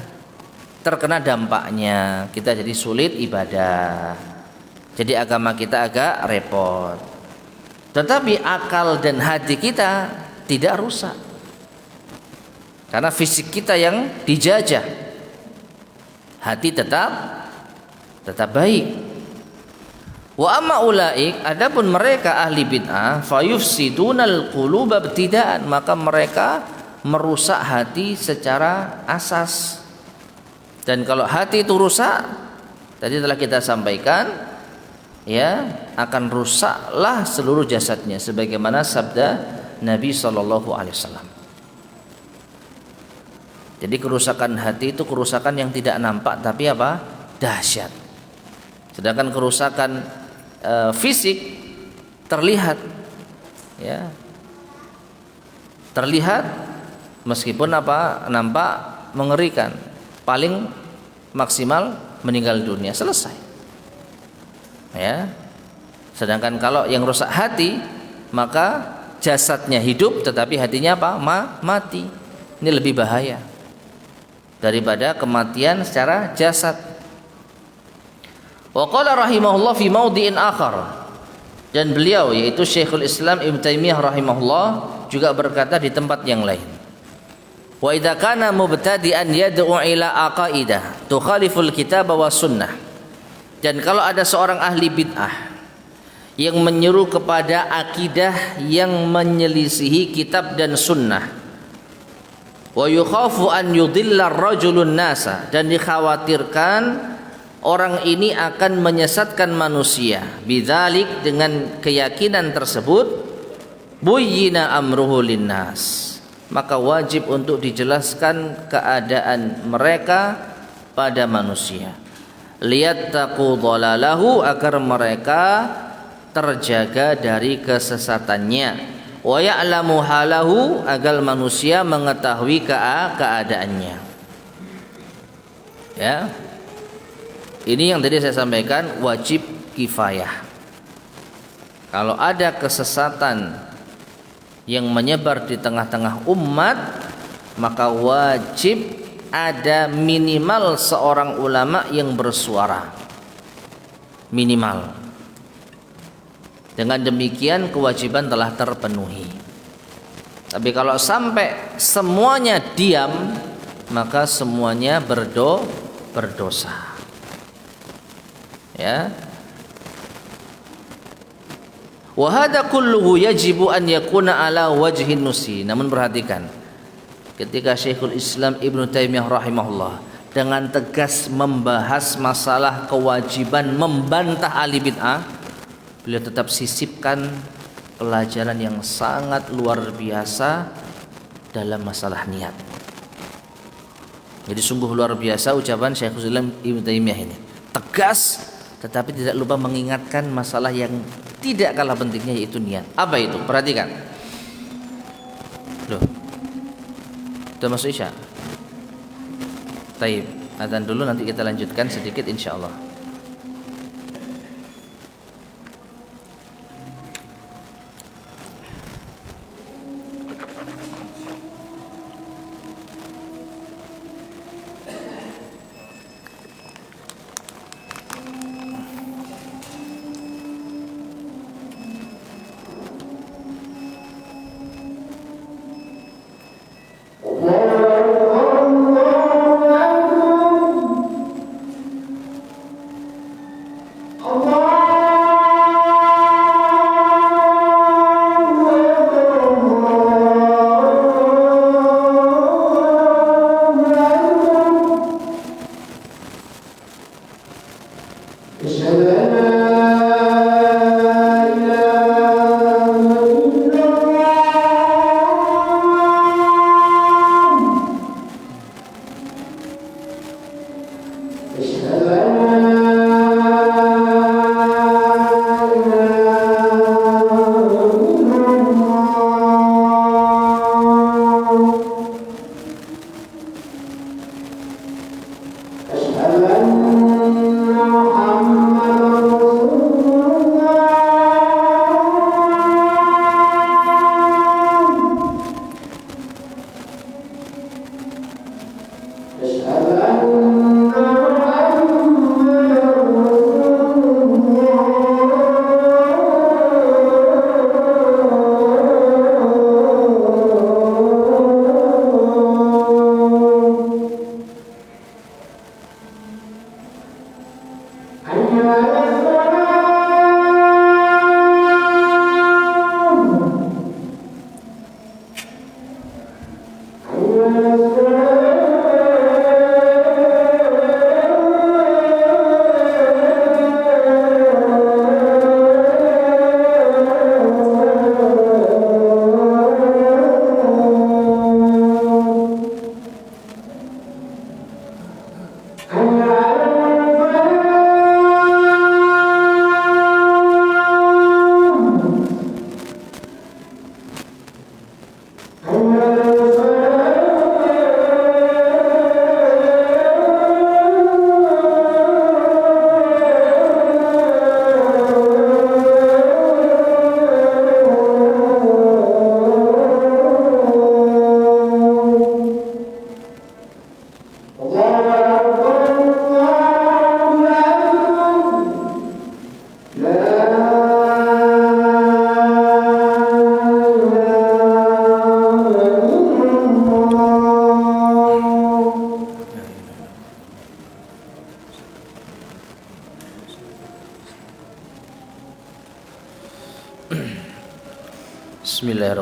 Terkena dampaknya kita jadi sulit ibadah, jadi agama kita agak repot. Tetapi akal dan hati kita tidak rusak, karena fisik kita yang dijajah, hati tetap baik. Wa amma ulaik, adapun mereka ahli bid'ah, fayufsidunal quluba ibtidaan, maka mereka merusak hati secara asas. Dan kalau hati itu rusak, tadi telah kita sampaikan, ya, akan rusaklah seluruh jasadnya, sebagaimana sabda Nabi SAW. Jadi kerusakan hati itu kerusakan yang tidak nampak tapi apa? Dahsyat. Sedangkan kerusakan fisik terlihat, ya, terlihat meskipun apa? Nampak mengerikan. Paling maksimal meninggal dunia, selesai. Ya. Sedangkan kalau yang rusak hati, maka jasadnya hidup tetapi hatinya apa? Mati. Ini lebih bahaya daripada kematian secara jasad. Wa qala rahimahullah fi maudhi'in akhar, dan beliau yaitu Syekhul Islam Ibnu Taimiyah rahimahullah juga berkata di tempat yang lain, wa idza kana mubtadi'an yad'u ila aqaidah tukhaliful kitab wa sunnah, dan kalau ada seorang ahli bid'ah yang menyeru kepada akidah yang menyelisihi kitab dan sunnah, wa yukhafu an yudhilla ar-rajulun nasa, dan dikhawatirkan orang ini akan menyesatkan manusia, bidzalik, dengan keyakinan tersebut, buyyina amruhu linnas, maka wajib untuk dijelaskan keadaan mereka pada manusia, liyattaqu dhalalahu, agar mereka terjaga dari kesesatannya, wa ya'lamu halahu, agar manusia mengetahui keadaannya. Ya, ini yang tadi saya sampaikan, wajib kifayah. Kalau ada kesesatan yang menyebar di tengah-tengah umat, maka wajib ada minimal seorang ulama yang bersuara, minimal. Dengan demikian kewajiban telah terpenuhi. Tapi kalau sampai semuanya diam, maka semuanya berdosa. Ya. Wa hadza kulluhu yajibu an yakuna ala wajhin nusi. Namun perhatikan, ketika Syekhul Islam Ibnu Taimiyah rahimahullah dengan tegas membahas masalah kewajiban membantah ahli bid'ah, beliau tetap sisipkan pelajaran yang sangat luar biasa dalam masalah niat. Jadi sungguh luar biasa ucapan Syekhul Islam Ibnu Taimiyah ini. Tegas tetapi tidak lupa mengingatkan masalah yang tidak kalah pentingnya, yaitu niat. Apa itu? Perhatikan. Loh, sudah masuk Isya? Taib, adzan dulu, nanti kita lanjutkan sedikit insyaallah.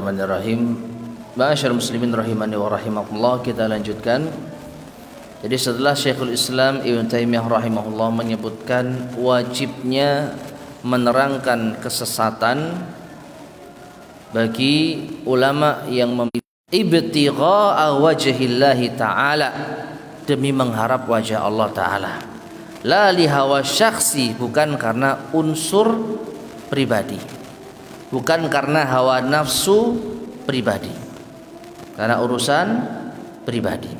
Bismillahirrahmanirrahim. Ma'asyiral muslimin rahimani wa rahimakumullah, kita lanjutkan. Jadi setelah Syekhul Islam Ibnu Taimiyah rahimahullah menyebutkan wajibnya menerangkan kesesatan bagi ulama yang ibtigha'a wajhillahi ta'ala, demi mengharap wajah Allah Ta'ala, la li hawa syakhsi, bukan karena unsur pribadi, bukan karena hawa nafsu pribadi, karena urusan pribadi.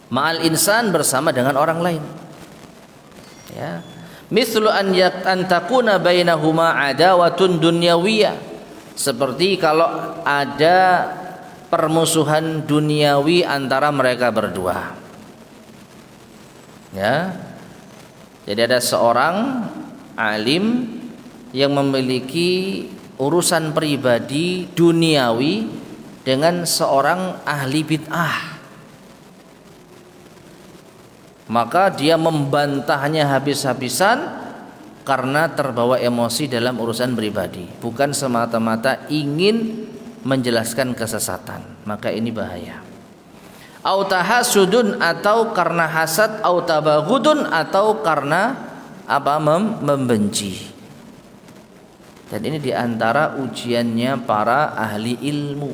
Ma'al insan, bersama dengan orang lain. Ya. Mithlu an takuna bainahuma adawatun dunyawiyah, seperti kalau ada permusuhan duniawi antara mereka berdua. Ya. Jadi ada seorang alim yang memiliki urusan pribadi duniawi dengan seorang ahli bid'ah, maka dia membantahnya habis-habisan karena terbawa emosi dalam urusan pribadi, bukan semata-mata ingin menjelaskan kesesatan. Maka ini bahaya. Au tahasudun, atau karena hasad, au tabaghudun, atau karena membenci. Dan ini diantara ujiannya para ahli ilmu,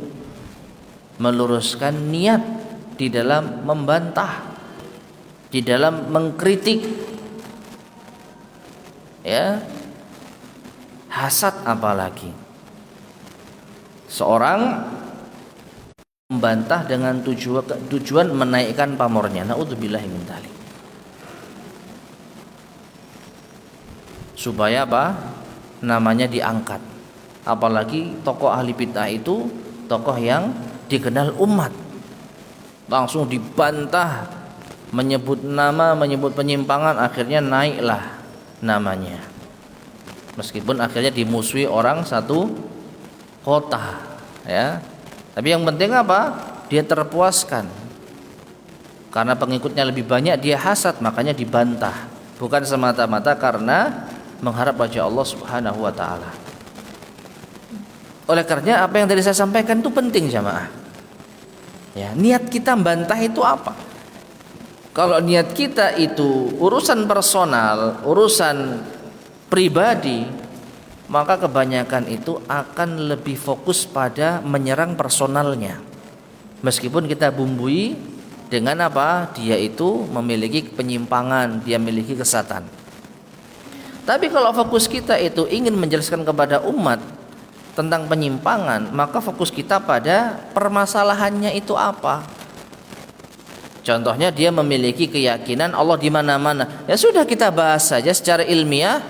meluruskan niat di dalam membantah, di dalam mengkritik. Ya, hasad apalagi. Seorang membantah dengan tujuan menaikkan pamornya. Naudzubillahi min dzalik. Supaya apa? Namanya diangkat. Apalagi tokoh ahli bid'ah itu tokoh yang dikenal umat, langsung dibantah, menyebut nama, menyebut penyimpangan, akhirnya naiklah namanya, meskipun akhirnya dimusuhi orang satu kota. Ya, tapi yang penting apa? Dia terpuaskan karena pengikutnya lebih banyak, dia hasad, makanya dibantah, bukan semata-mata karena mengharap wajah Allah Subhanahu wa taala. Oleh karena apa yang tadi saya sampaikan itu penting, jamaah. Ya, niat kita membantah itu apa? Kalau niat kita itu urusan personal, urusan pribadi, maka kebanyakan itu akan lebih fokus pada menyerang personalnya. Meskipun kita bumbui dengan apa? Dia itu memiliki penyimpangan, dia memiliki kesesatan. Tapi kalau fokus kita itu ingin menjelaskan kepada umat tentang penyimpangan, maka fokus kita pada permasalahannya itu apa. Contohnya dia memiliki keyakinan Allah di mana-mana. Ya sudah, kita bahas saja secara ilmiah.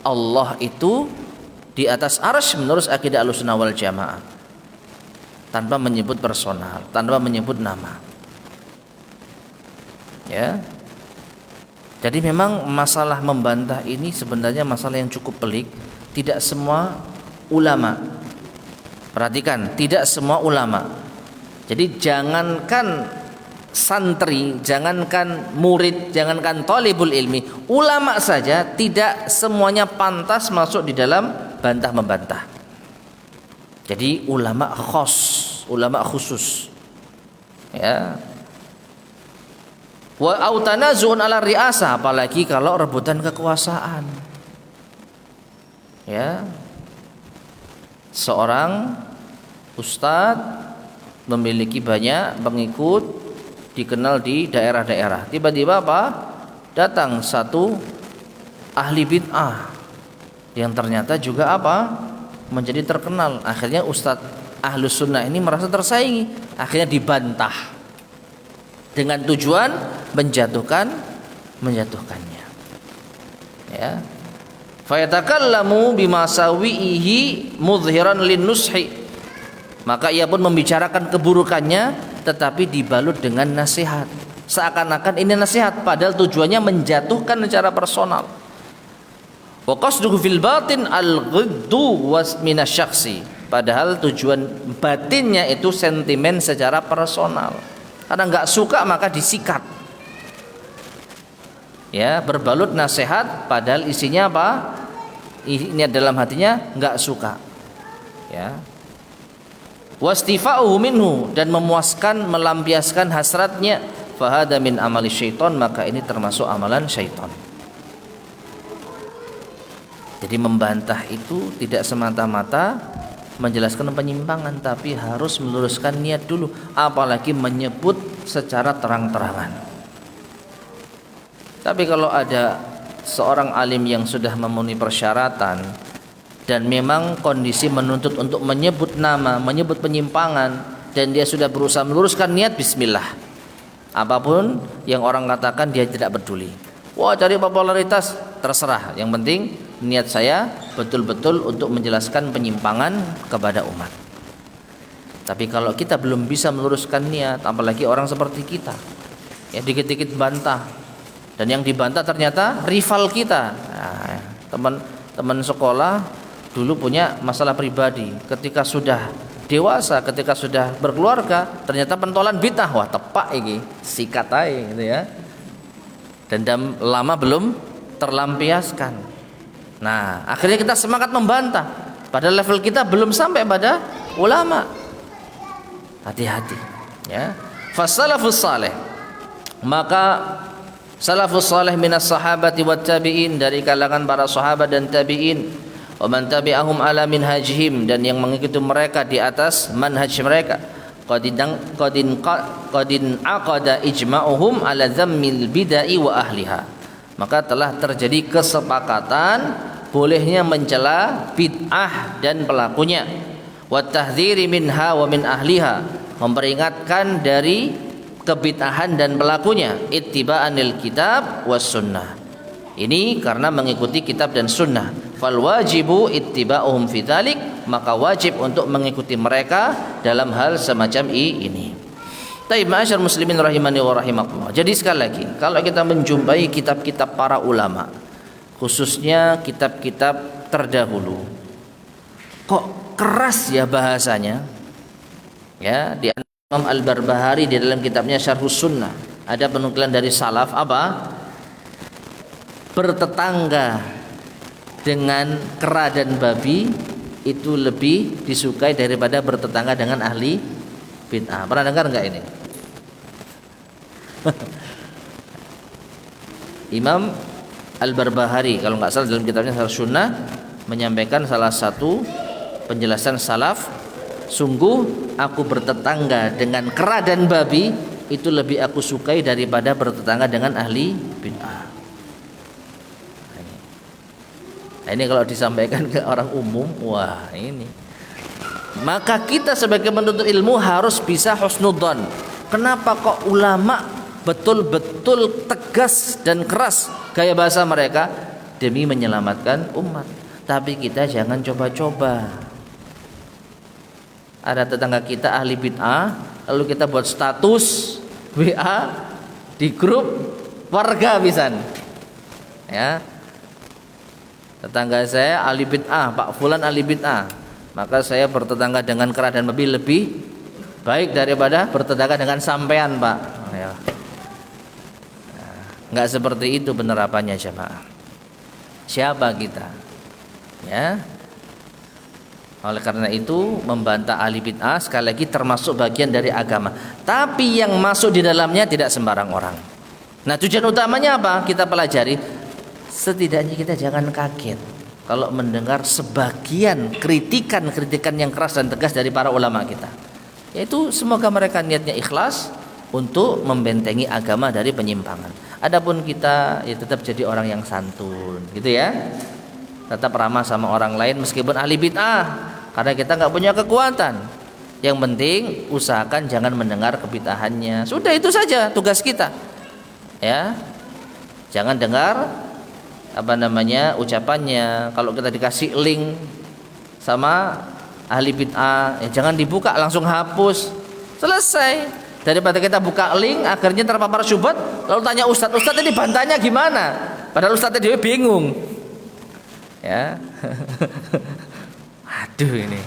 Allah itu di atas arsy menurut akidah Ahlussunnah wal Jamaah, tanpa menyebut personal, tanpa menyebut nama. Ya. Jadi memang masalah membantah ini sebenarnya masalah yang cukup pelik. Tidak semua ulama, perhatikan, tidak semua ulama. Jadi jangankan santri, jangankan murid, jangankan thalibul ilmi, ulama saja tidak semuanya pantas masuk di dalam bantah membantah. Jadi ulama khos, ulama khusus. Ya. Wa autanazu'un ala ri'asah, apalagi kalau rebutan kekuasaan. Ya. Seorang ustadz memiliki banyak pengikut, dikenal di daerah-daerah. Tiba-tiba apa? Datang satu ahli bid'ah yang ternyata juga apa? Menjadi terkenal. Akhirnya ustadz Ahlus Sunnah ini merasa tersaingi, akhirnya dibantah dengan tujuan menjatuhkannya. Ya. Fayatakallamu bima sawihi mudhiran linnushi, maka ia pun membicarakan keburukannya tetapi dibalut dengan nasihat, seakan-akan ini nasihat padahal tujuannya menjatuhkan secara personal. Wa qasduhu fil batin al-ghiddu was minasyakhsi, padahal tujuan batinnya itu sentimen secara personal. Karena enggak suka maka disikat. Ya, berbalut nasihat padahal isinya apa? Ini dalam hatinya enggak suka. Ya. wastifa'uhu minhu, dan memuaskan, melampiaskan hasratnya, fahada min amali syaitan, maka ini termasuk amalan syaitan. Jadi membantah itu tidak semata-mata menjelaskan penyimpangan, tapi harus meluruskan niat dulu, apalagi menyebut secara terang-terangan. Tapi kalau ada seorang alim yang sudah memenuhi persyaratan dan memang kondisi menuntut untuk menyebut nama, menyebut penyimpangan, dan dia sudah berusaha meluruskan niat, bismillah. Apapun yang orang katakan dia tidak peduli. Wah, cari popularitas, terserah. Yang penting niat saya betul-betul untuk menjelaskan penyimpangan kepada umat. Tapi kalau kita belum bisa meluruskan niat, apalagi orang seperti kita, ya dikit-dikit bantah, dan yang dibantah ternyata rival kita. Nah, teman sekolah dulu punya masalah pribadi, ketika sudah dewasa, ketika sudah berkeluarga, ternyata pentolan bid'ah. Wah, tepak iki, sikat aja gitu ya. Dan lama belum terlampiaskan. Nah, akhirnya kita semangat membantah, padahal level kita belum sampai pada ulama. Hati-hati ya. Fasalafus saleh, maka salafus saleh minas sahabati wat tabi'in, dari kalangan para sahabat dan tabi'in, wa man tabi'ahum ala minhajihim, dan yang mengikuti mereka di atas manhaj mereka, qadin aqada ijma'uhum ala dhammil bid'ah wa ahliha, maka telah terjadi kesepakatan bolehnya mencela bid'ah dan pelakunya, wa tahdhiri minha wa min ahliha, memperingatkan dari kebid'ahan dan pelakunya, ittiba'anil kitab was sunnah, ini karena mengikuti kitab dan sunnah. Fal wajibu ittiba'uhum fi dzalik, maka wajib untuk mengikuti mereka dalam hal semacam ini. Taib ma'asyar muslimin rahimani wa rahimakumullah. Jadi sekali lagi, kalau kita menjumpai kitab-kitab para ulama, khususnya kitab-kitab terdahulu, kok keras ya bahasanya? Ya, di Imam Al-Barbahari di dalam kitabnya Syarhus Sunnah ada penukilan dari salaf apa? Bertetangga dengan kera dan babi itu lebih disukai daripada bertetangga dengan ahli bid'ah. Pernah dengar enggak ini? Imam Al-Barbahari kalau enggak salah dalam kitabnya Syarhus Sunnah menyampaikan salah satu penjelasan salaf, sungguh aku bertetangga dengan kera dan babi itu lebih aku sukai daripada bertetangga dengan ahli bid'ah. Nah, ini kalau disampaikan ke orang umum, wah ini. Maka kita sebagai penuntut ilmu harus bisa husnudzon. Kenapa kok ulama betul-betul tegas dan keras gaya bahasa mereka demi menyelamatkan umat? Tapi kita jangan coba-coba. Ada tetangga kita ahli bid'ah, lalu kita buat status WA di grup warga pisan. Ya. Tetangga saya ahli bid'ah, Pak Fulan ahli bid'ah, maka saya bertetangga dengan kera dan babi lebih baik daripada bertetangga dengan sampean, Pak. Ya. Nah, enggak seperti itu penerapannya jemaah. Siapa kita? Ya. Oleh karena itu membantah ahli bid'ah sekali lagi termasuk bagian dari agama. Tapi yang masuk di dalamnya tidak sembarang orang. Nah, tujuan utamanya apa? Kita pelajari. Setidaknya kita jangan kaget kalau mendengar sebagian kritikan yang keras dan tegas dari para ulama kita. Yaitu semoga mereka niatnya ikhlas untuk membentengi agama dari penyimpangan. Adapun kita ya tetap jadi orang yang santun, gitu ya. Tetap ramah sama orang lain meskipun ahli bid'ah, karena kita nggak punya kekuatan. Yang penting usahakan jangan mendengar kebid'ahannya. Sudah, itu saja tugas kita. Ya. Jangan dengar ucapannya. Kalau kita dikasih link sama ahli bid'ah, ya jangan dibuka, langsung hapus. Selesai. Daripada kita buka link akhirnya terpapar syubhat, lalu tanya ustadz ini bantahnya gimana? Padahal ustadznya dia bingung. Ya. Aduh, ini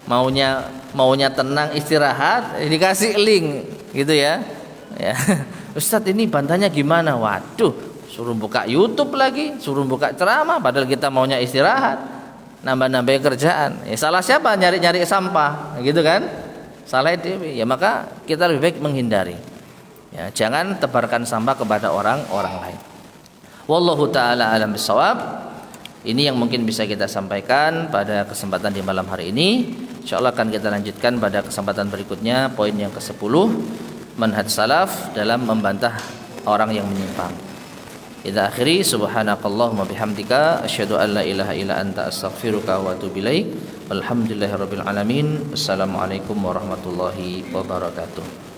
maunya tenang istirahat dikasih link gitu ya. Ya. Ustadz ini bantahnya gimana? Waduh, suruh buka YouTube lagi, suruh buka ceramah, padahal kita maunya istirahat. nambah-nambah kerjaan. Ya, salah siapa nyari-nyari sampah, gitu kan? Salah itu, ya maka kita lebih baik menghindari. Ya, jangan tebarkan sampah kepada orang lain. Wallahu taala alam bisawab. Ini yang mungkin bisa kita sampaikan pada kesempatan di malam hari ini. Insyaallah akan kita lanjutkan pada kesempatan berikutnya, poin yang ke-10, manhaj salaf dalam membantah orang yang menyimpang. Kita akhiri, subhanakallahumma bihamdika asyhadu an la ilaha illa anta astaghfiruka wa atubu ilaik. Walhamdulillahirabbil alamin. Assalamualaikum warahmatullahi wabarakatuh.